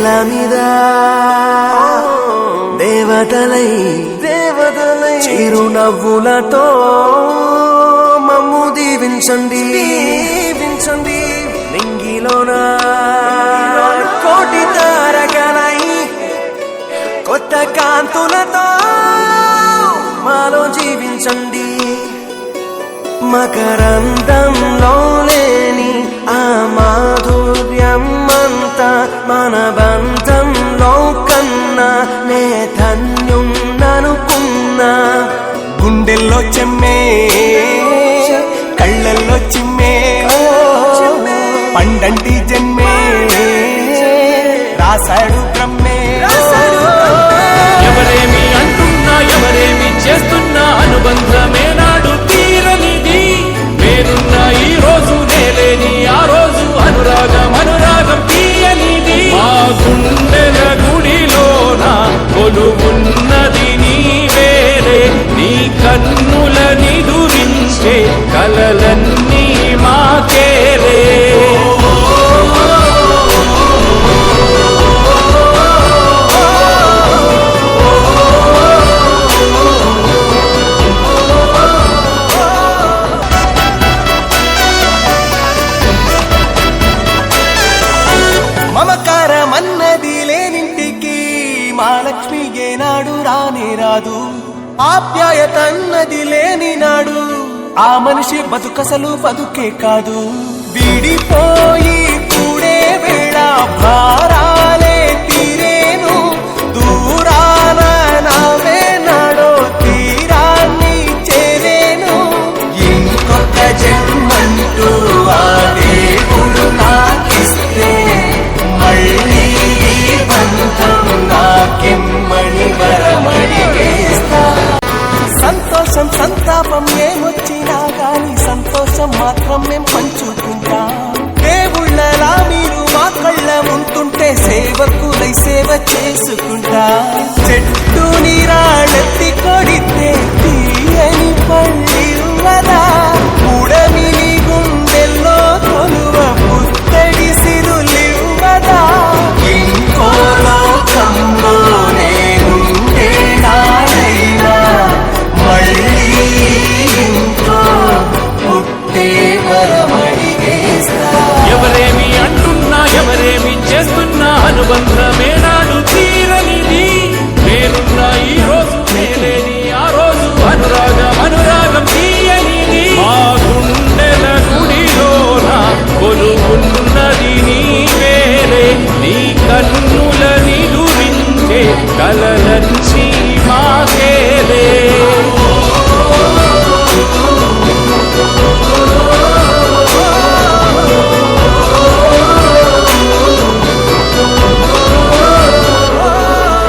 నేల మీద దేవతలై చిరునవ్వులతో మమ్ము దీవించండి నింగిలోన కోటి తారకలై కొత్త కాంతులతో మాలో జీవించండి మకరందంలో లేని ఆ మాధుర్యం అంతా మన బంధంలో కన్నా నే ధన్యున్ననుకున్నా గుండెల్లో చెమ్మే కళ్ళల్లో చిమ్మే పండంటి జన్మే రాశాడు బ్రహ్మే ఎవరేమి అంటున్నా ఎవరేమి చేస్తున్నా అనుబంధమే నాడు తీరనిది నేనున్న ఈ రోజు నేలేని ఆ రోజు అనురాగం తీయనిది మా గుండెల గుడిలోన కొలువున్నది నీవేలే నీ కన్నుల నిదురించే కలలన్నీ మాకేలే మమకారమన్నది లేనింటికి మహాలక్ష్మి ఏనాడు రానే రాదు ఆప్యాయతన్నది లేని నాడు ఆ మనిషి బతుకసలు బతుకే కాదు విడిపోయి కూడే వేళ భారాలే తీరేను దూరాన నావే నాడో తీరాన్ని చేరేను ఇంకొక జన్మంటూ ఆ దేవుడు నాకిస్తే మళ్ళీ బంధం నాకెమ్మడి వరమడిగేస్తా సంతోషం సంతాపం ఏమొచ్చినా గాని సంతోషం మాత్రం మేం పంచుకుంటా దేవుళ్ళలా మీరు మా కళ్ళ ఉంటుంటే సేవకులై సేవ చేసుకుంటా చెట్టు నీరాళ్ళెత్తి కొడితే తీయని పళ్ళివ్వదా ఉడమిని గుండెల్లో కొలువ పుత్తడి సిరులివ్వదా ఇంకో లోకంలో నేనుంటే నాడైనా మళ్ళీ ఇంకో పుట్టే వరమడిగేస్తా ఎవరేమి అంటున్నా ఎవరేమి చేస్తున్నా అనుబంధమే నాడు తీరనిది నేనున్న ఈ రోజు నేలేని ఆ రోజు అనురాగం తీయనిది మా గుండెల గుడిలోన కొలువున్నది నీవేలే నీ కన్నుల నిదురించే కలలన్నీ మాకే